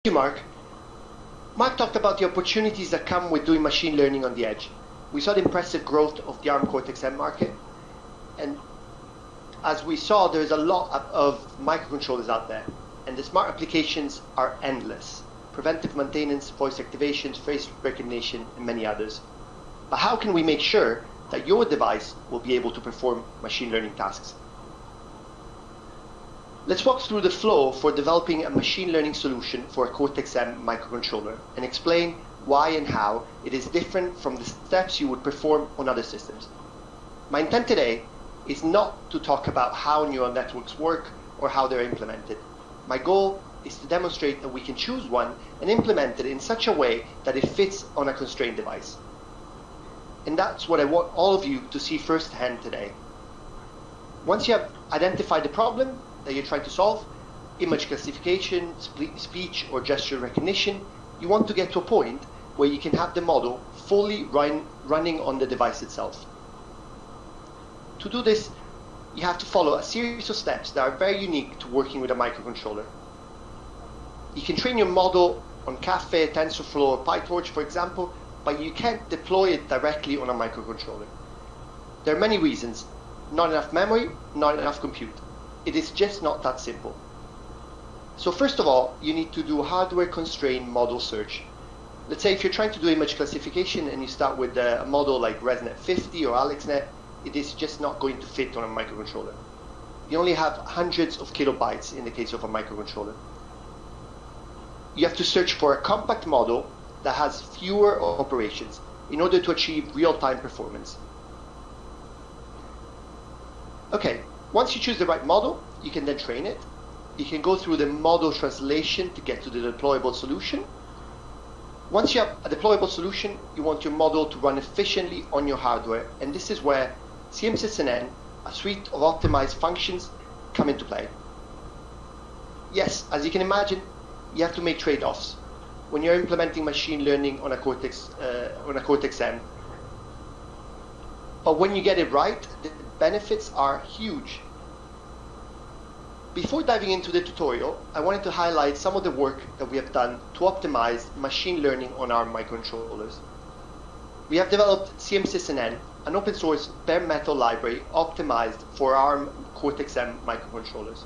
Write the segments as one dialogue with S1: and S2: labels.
S1: you, Mark. Mark talked about the opportunities that come with doing machine learning on the edge. We saw the impressive growth of the ARM Cortex-M market, and as we saw, there's a lot of microcontrollers out there, and the smart applications are endless. Preventive maintenance, voice activations, face recognition, and many others. But how can we make sure that your device will be able to perform machine learning tasks? Let's walk through the flow for developing a machine learning solution for a Cortex-M microcontroller and explain why and how it is different from the steps you would perform on other systems. My intent today is not to talk about how neural networks work or how they're implemented. My goal is to demonstrate that we can choose one and implement it in such a way that it fits on a constrained device. And that's what I want all of you to see firsthand today. Once you have identified the problem that you're trying to solve, image classification, speech or gesture recognition, you want to get to a point where you can have the model fully running on the device itself. To do this, you have to follow a series of steps that are very unique to working with a microcontroller. You can train your model on Caffe, TensorFlow, or PyTorch, for example, but you can't deploy it directly on a microcontroller. There are many reasons. Not enough memory, not enough compute. It is just not that simple. So first of all, you need to do hardware-constrained model search. Let's say if you're trying to do image classification and you start with a model like ResNet 50 or AlexNet, it is just not going to fit on a microcontroller. You only have hundreds of kilobytes in the case of a microcontroller. You have to search for a compact model that has fewer operations in order to achieve real-time performance. Okay, once you choose the right model, you can then train it. You can go through the model translation to get to the deployable solution. Once you have a deployable solution, you want your model to run efficiently on your hardware, and this is where CMSysN, a suite of optimized functions, come into play. Yes, as you can imagine, you have to make trade-offs when you're implementing machine learning on a Cortex-M. But when you get it right, the benefits are huge. Before diving into the tutorial, I wanted to highlight some of the work that we have done to optimize machine learning on ARM microcontrollers. We have developed CMSysN, an open source bare metal library optimized for ARM Cortex-M microcontrollers.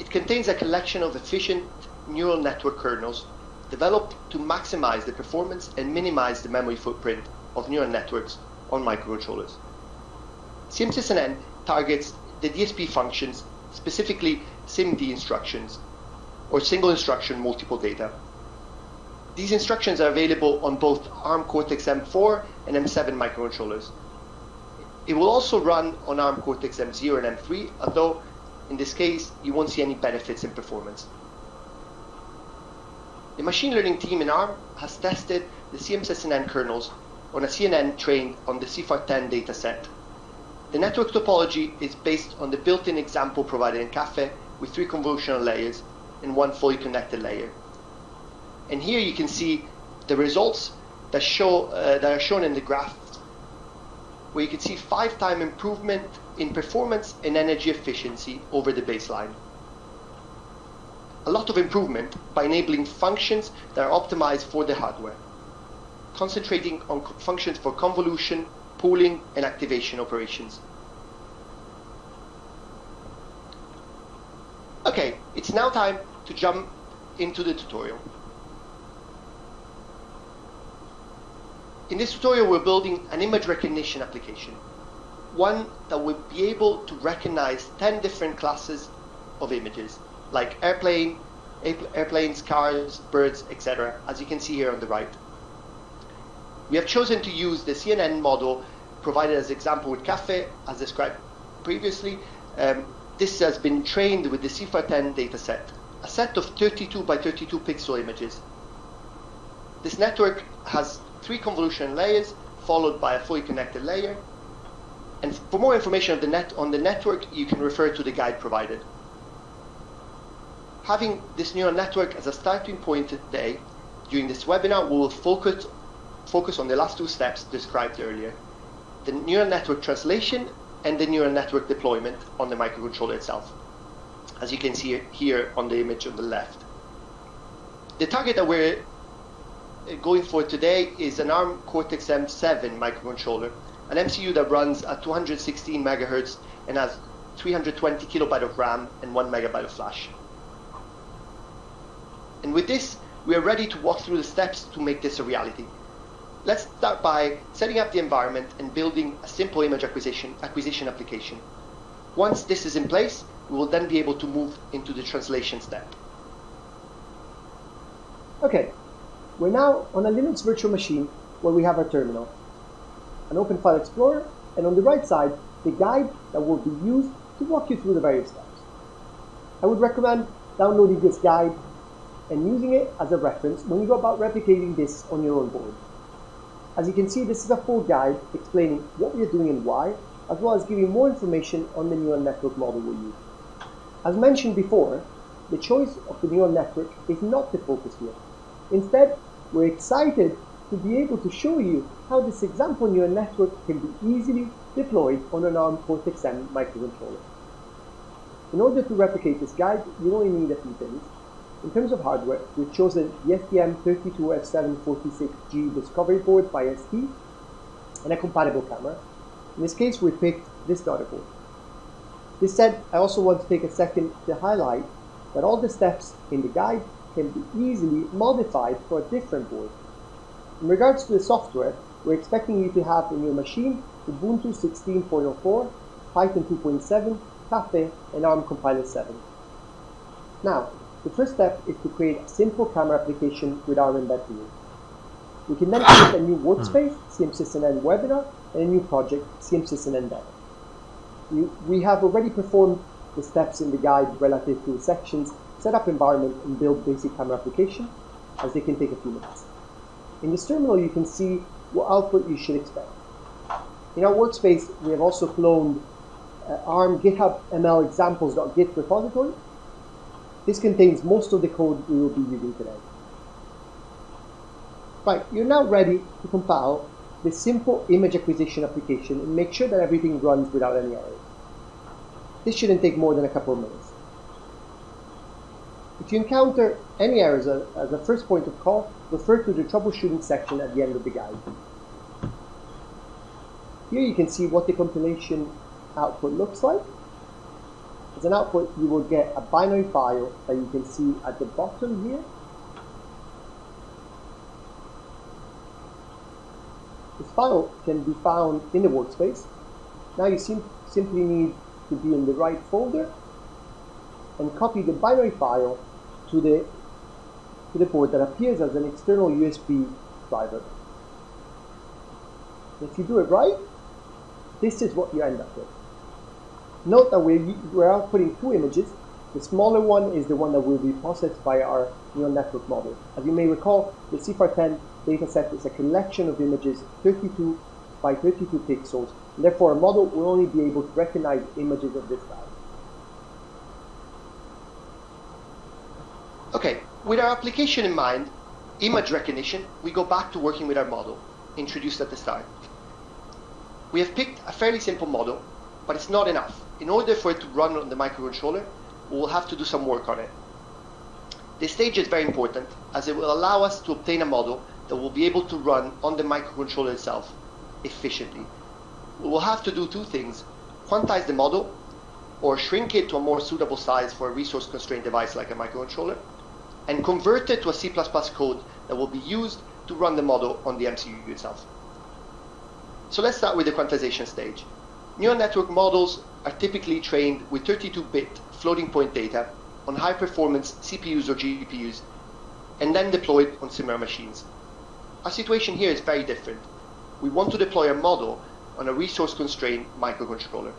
S1: It contains a collection of efficient neural network kernels developed to maximize the performance and minimize the memory footprint of neural networks on microcontrollers. CMSysN targets the DSP functions, specifically SIMD instructions, or single instruction multiple data. These instructions are available on both ARM Cortex-M4 and M7 microcontrollers. It will also run on ARM Cortex-M0 and M3, although in this case you won't see any benefits in performance. The machine learning team in ARM has tested the CMSysN kernels on a CNN trained on the CIFAR-10 dataset. The network topology is based on the built-in example provided in Caffe with 3 convolutional layers and 1 fully connected layer. And here you can see the results that are shown in the graph, where you can see 5-time improvement in performance and energy efficiency over the baseline. A lot of improvement by enabling functions that are optimized for the hardware, concentrating on functions for convolution, pooling, and activation operations. Okay, it's now time to jump into the tutorial. In this tutorial, we're building an image recognition application, one that will be able to recognize 10 different classes of images, like airplanes, cars, birds, etc., as you can see here on the right. We have chosen to use the CNN model provided as example with Caffe, as described previously. This has been trained with the CIFAR-10 dataset, a set of 32 by 32 pixel images. This network has 3 convolution layers, followed by a fully connected layer. And for more information on the network, you can refer to the guide provided. Having this neural network as a starting point today, during this webinar, we will focus on the last 2 steps described earlier, the neural network translation and the neural network deployment on the microcontroller itself, as you can see here on the image on the left. The target that we're going for today is an ARM Cortex-M7 microcontroller, an MCU that runs at 216 megahertz and has 320 kilobyte of RAM and 1 megabyte of flash. And with this, we are ready to walk through the steps to make this a reality. Let's start by setting up the environment and building a simple image acquisition application. Once this is in place, we will then be able to move into the translation step.
S2: Okay, we're now on a Linux virtual machine where we have our terminal, an Open File Explorer, and on the right side, the guide that will be used to walk you through the various steps. I would recommend downloading this guide and using it as a reference when you go about replicating this on your own board. As you can see, this is a full guide explaining what we are doing and why, as well as giving more information on the neural network model we use. As mentioned before, the choice of the neural network is not the focus here. Instead, we're excited to be able to show you how this example neural network can be easily deployed on an ARM Cortex-M microcontroller. In order to replicate this guide, you only need a few things. In terms of hardware, we've chosen the STM32F746G Discovery board by ST and a compatible camera. In this case, we picked this daughter board. This said, I also want to take a second to highlight that all the steps in the guide can be easily modified for a different board. In regards to the software, we're expecting you to have in your machine Ubuntu 16.04, Python 2.7, Caffe, and ARM Compiler 7. Now, the first step is to create a simple camera application with ARM embedded in it. We can then create a new workspace, CMSysNN Webinar, and a new project, CMSysNN Dev. We have already performed the steps in the guide relative to the sections, set up environment, and build basic camera application, as they can take a few minutes. In this terminal, you can see what output you should expect. In our workspace, we have also cloned ARM GitHub ML examples.git repository. This contains most of the code we will be using today. Right, you're now ready to compile this simple image acquisition application and make sure that everything runs without any errors. This shouldn't take more than a couple of minutes. If you encounter any errors as a first point of call, refer to the troubleshooting section at the end of the guide. Here you can see what the compilation output looks like. As an output, you will get a binary file that you can see at the bottom here. This file can be found in the workspace. Now you simply need to be in the right folder and copy the binary file to the board that appears as an external USB driver. If you do it right, this is what you end up with. Note that we're outputting two images. The smaller one is the one that will be processed by our neural network model. As you may recall, the CIFAR-10 dataset is a collection of images 32 by 32 pixels, and therefore a model will only be able to recognize images of this size.
S1: Okay, with our application in mind, image recognition, we go back to working with our model, introduced at the start. We have picked a fairly simple model, but it's not enough. In order for it to run on the microcontroller, we will have to do some work on it. This stage is very important, as it will allow us to obtain a model that will be able to run on the microcontroller itself efficiently. We will have to do two things: quantize the model, or shrink it to a more suitable size for a resource-constrained device like a microcontroller, and convert it to a C++ code that will be used to run the model on the MCU itself. So let's start with the quantization stage. Neural network models are typically trained with 32-bit floating point data on high-performance CPUs or GPUs, and then deployed on similar machines. Our situation here is very different. We want to deploy a model on a resource-constrained microcontroller.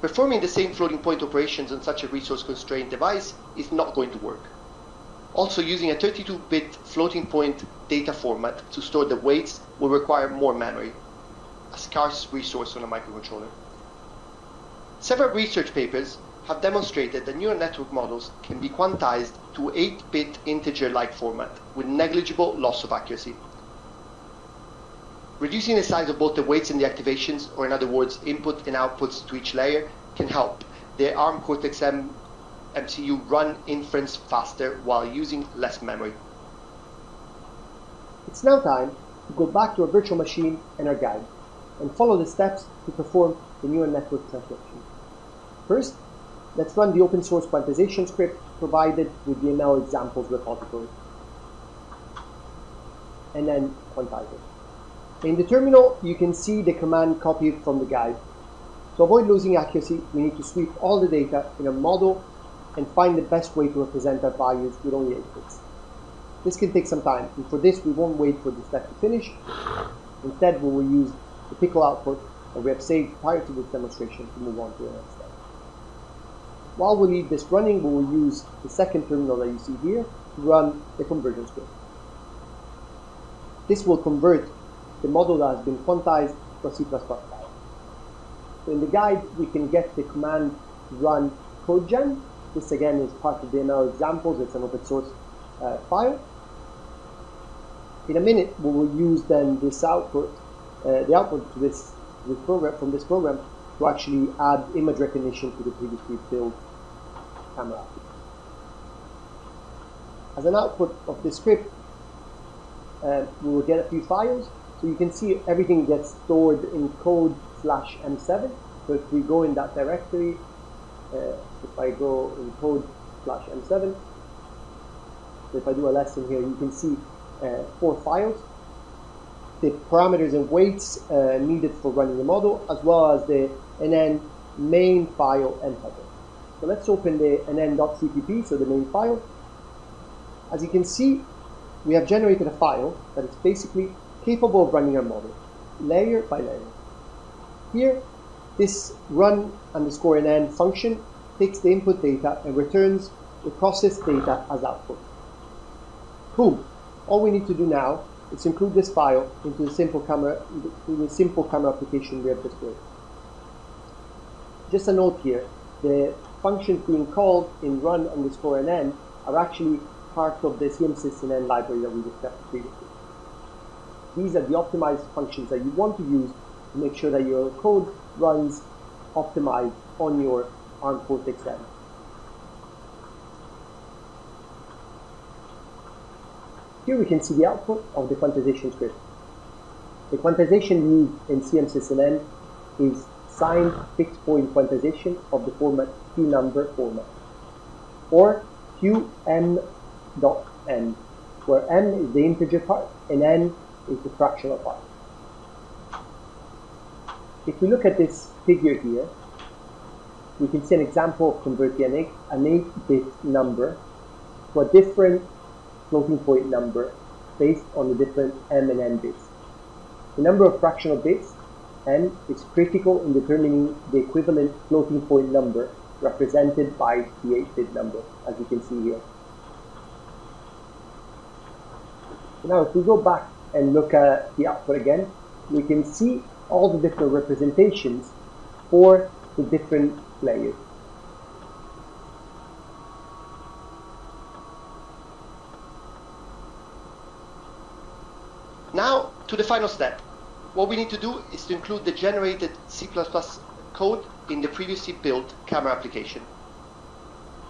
S1: Performing the same floating point operations on such a resource-constrained device is not going to work. Also, using a 32-bit floating point data format to store the weights will require more memory, a scarce resource on a microcontroller. Several research papers have demonstrated that neural network models can be quantized to 8-bit integer-like format with negligible loss of accuracy. Reducing the size of both the weights and the activations, or in other words, input and outputs to each layer, can help the ARM Cortex-M MCU run inference faster while using less memory.
S2: It's now time to go back to our virtual machine and our guide and follow the steps to perform the neural network transcription. First, let's run the open source quantization script provided with the ML examples repository, and then quantize it. In the terminal, you can see the command copied from the guide. To avoid losing accuracy, we need to sweep all the data in a model and find the best way to represent our values with only inputs. This can take some time, and for this we won't wait for the step to finish. Instead, we will use the pickle output that we have saved prior to this demonstration to move on to the next step. While we leave this running, we will use the second terminal that you see here to run the conversion script. This will convert the model that has been quantized to a C++ file. So in the guide, we can get the command run codegen. This again is part of the ML examples. It's an open source file. In a minute, we will use then this output, the output to this program, from this program, to actually add image recognition to the previously built camera. As an output of this script, we will get a few files. So you can see everything gets stored in code/m7. So if we go in that directory, if I go in code/m7, so if I do a lesson here, you can see 4 files, the parameters and weights needed for running the model, as well as the nn main file and header. So let's open the nn.cpp, so the main file. As you can see, we have generated a file that is basically capable of running our model, layer by layer. Here, this run_nn function takes the input data and returns the processed data as output. Boom! All we need to do now is include this file into the simple camera application we have displayed. Just a note here, the functions being called in run_nn are actually part of the CMSysNN library that we discussed previously. These are the optimized functions that you want to use to make sure that your code runs optimized on your ARM Cortex-M. Here we can see the output of the quantization script. The quantization used in CMSysNN is signed fixed point quantization of the format qnumber format, or qm.n, where m is the integer part and n is the fractional part. If we look at this figure here, we can see an example of converting an 8-bit number to a different floating point number based on the different m and n bits. The number of fractional bits, n, is critical in determining the equivalent floating point number represented by the 8-bit number, as you can see here. So now if we go back and look at the output again, we can see all the different representations for the different layers.
S1: Now to the final step. What we need to do is to include the generated C++ code in the previously built camera application.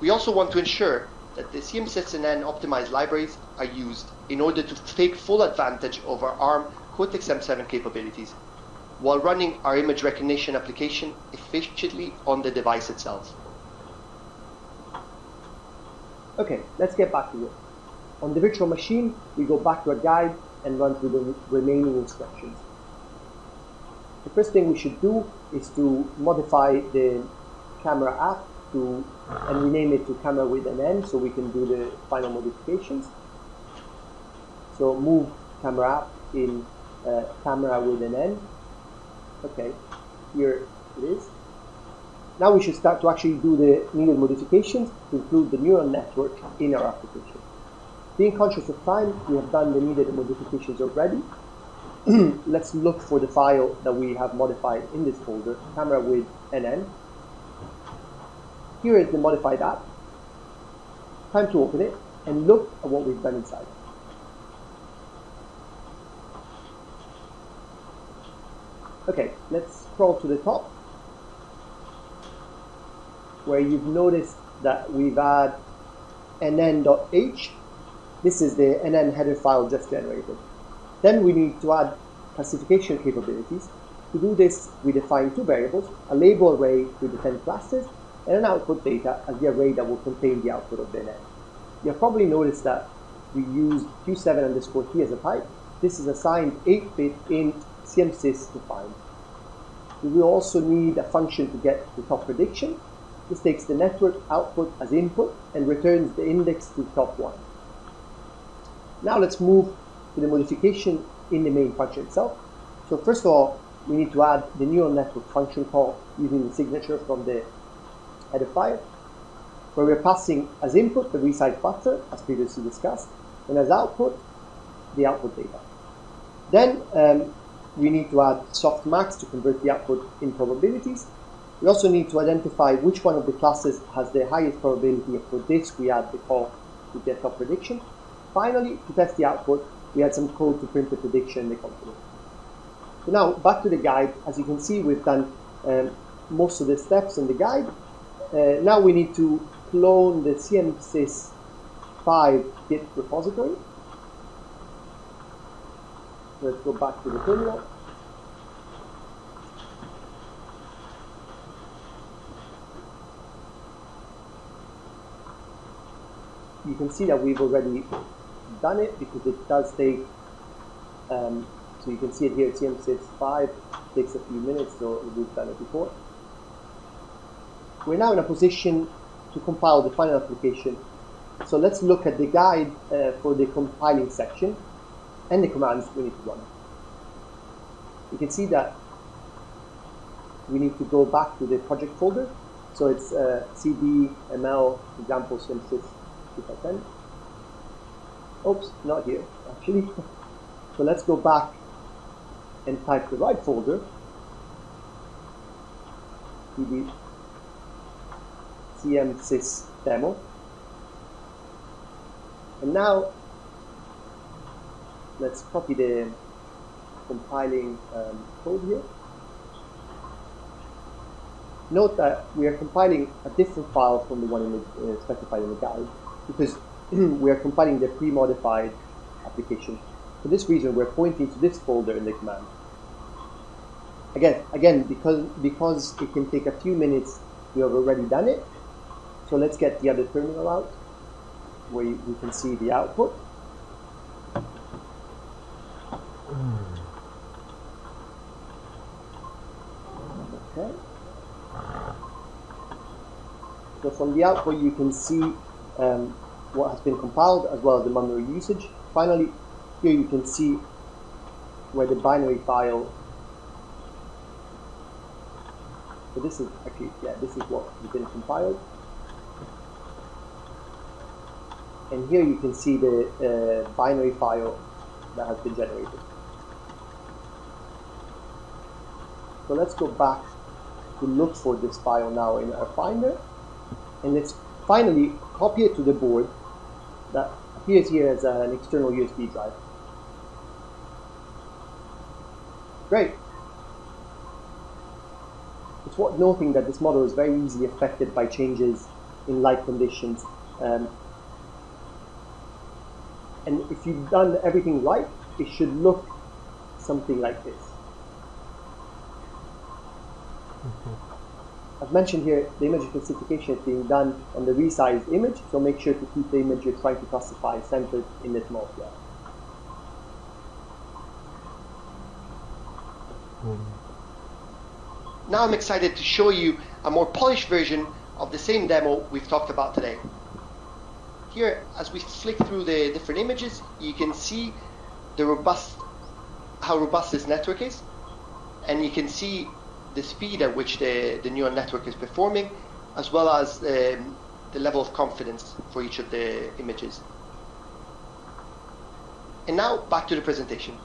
S1: We also want to ensure that the CMSysNN optimized libraries are used in order to take full advantage of our ARM Cortex-M7 capabilities, while running our image recognition application efficiently on the device itself.
S2: Okay, let's get back to it. On the virtual machine, we go back to our guide and run through the remaining instructions. The first thing we should do is to modify the camera app and rename it to camera with an N so we can do the final modifications. So move camera app in camera with an N. Okay, here it is. Now we should start to actually do the needed modifications to include the neural network in our application. Being conscious of time, we have done the needed modifications already. Let's look for the file that we have modified in this folder, camera with NN. Here is the modified app. Time to open it and look at what we've done inside. Okay, let's scroll to the top, where you've noticed that we've had nn.h. This is the nn header file just generated. Then we need to add classification capabilities. To do this, we define two variables, a label array with the 10 classes, and an output data as the array that will contain the output of the nn. You've probably noticed that we used q7_t as a type. This is assigned 8-bit int cmsys to find. We will also need a function to get the top prediction. This takes the network output as input and returns the index to top 1. Now let's move to the modification in the main function itself. So first of all, we need to add the neural network function call using the signature from the header file, where we're passing as input the resize buffer, as previously discussed, and as output, the output data. Then we need to add softmax to convert the output in probabilities. We also need to identify which one of the classes has the highest probability, and for this we add the call to get top prediction. Finally, to test the output, we add some code to print the prediction in the company. So now, back to the guide. As you can see, we've done most of the steps in the guide. Now we need to clone the cmsys 5 Git repository. Let's go back to the terminal. You can see that we've already done it because it does take, so you can see it here, cmsys 5 takes a few minutes, so we've done it before. We're now in a position to compile the final application. So let's look at the guide for the compiling section and the commands we need to run. You can see that we need to go back to the project folder. So it's cd ml example cmsys CIFAR-10. Oops, not here, actually. So let's go back and type the right folder, cd cmsys demo. And now let's copy the compiling code here. Note that we are compiling a different file from the one in the, specified in the guide, because we are compiling the pre-modified application. For this reason, we're pointing to this folder in the command. Again, because it can take a few minutes, we have already done it. So let's get the other terminal out, where we can see the output. Okay. So from the output, you can see what has been compiled, as well as the memory usage. Finally, here you can see where the binary file. So this is actually, yeah, this is what has been compiled. And here you can see the binary file that has been generated. So let's go back to look for this file now in our Finder. And let's finally copy it to the board that appears here as an external USB drive. Great. It's worth noting that this model is very easily affected by changes in light conditions. And if you've done everything right, it should look something like this. As mentioned here, the image classification is being done on the resized image, so make sure to keep the image you're trying to classify centered in this mode.
S1: Now I'm excited to show you a more polished version of the same demo we've talked about today. Here, as we flick through the different images, you can see how robust this network is, and you can see the speed at which the neural network is performing, as well as the level of confidence for each of the images. And now back to the presentation.